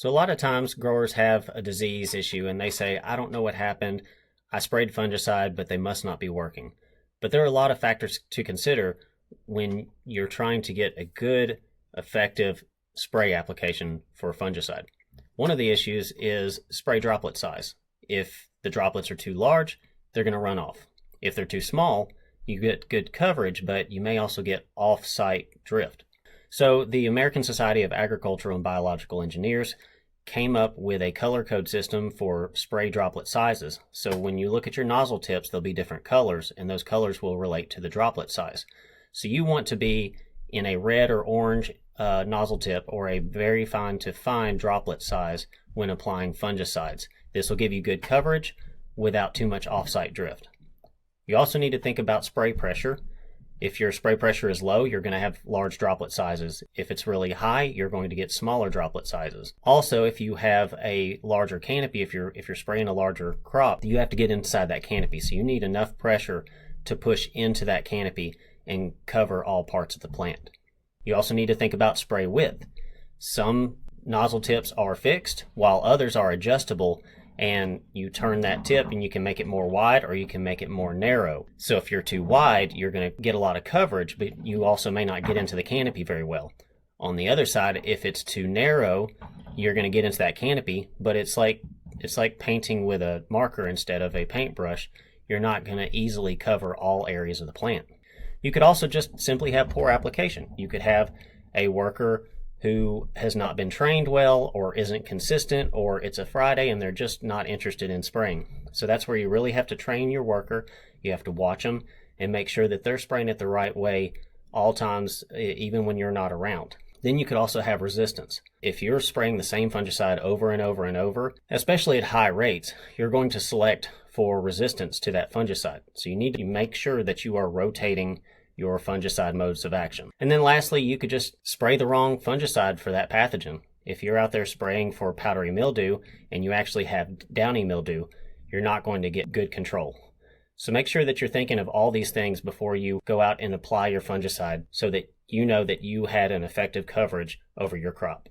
So a lot of times growers have a disease issue and they say, I don't know what happened. I sprayed fungicide, but they must not be working. But there are a lot of factors to consider when you're trying to get a good, effective spray application for a fungicide. One of the issues is spray droplet size. If the droplets are too large, they're going to run off. If they're too small, you get good coverage, but you may also get off-site drift. So the American Society of Agricultural and Biological Engineers came up with a color code system for spray droplet sizes. So when you look at your nozzle tips, there'll be different colors, and those colors will relate to the droplet size. So you want to be in a red or orange nozzle tip or a very fine to fine droplet size when applying fungicides. This will give you good coverage without too much off-site drift. You also need to think about spray pressure. If your spray pressure is low, you're going to have large droplet sizes. If it's really high, you're going to get smaller droplet sizes. Also, if you have a larger canopy, if you're spraying a larger crop, you have to get inside that canopy. So you need enough pressure to push into that canopy and cover all parts of the plant. You also need to think about spray width. Some nozzle tips are fixed, while others are adjustable, and you turn that tip and you can make it more wide or you can make it more narrow. So if you're too wide, you're going to get a lot of coverage, but you also may not get into the canopy very well. On the other side, if it's too narrow, you're going to get into that canopy, but it's like painting with a marker instead of a paintbrush. You're not going to easily cover all areas of the plant. You could also just simply have poor application. You could have a worker who has not been trained well or isn't consistent, or it's a Friday and they're just not interested in spraying. So that's where you really have to train your worker. You have to watch them and make sure that they're spraying it the right way all times, even when you're not around. Then you could also have resistance. If you're spraying the same fungicide over and over and over, especially at high rates, you're going to select for resistance to that fungicide. So you need to make sure that you are rotating your fungicide modes of action. And then lastly, you could just spray the wrong fungicide for that pathogen. If you're out there spraying for powdery mildew and you actually have downy mildew, you're not going to get good control. So make sure that you're thinking of all these things before you go out and apply your fungicide so that you know that you had an effective coverage over your crop.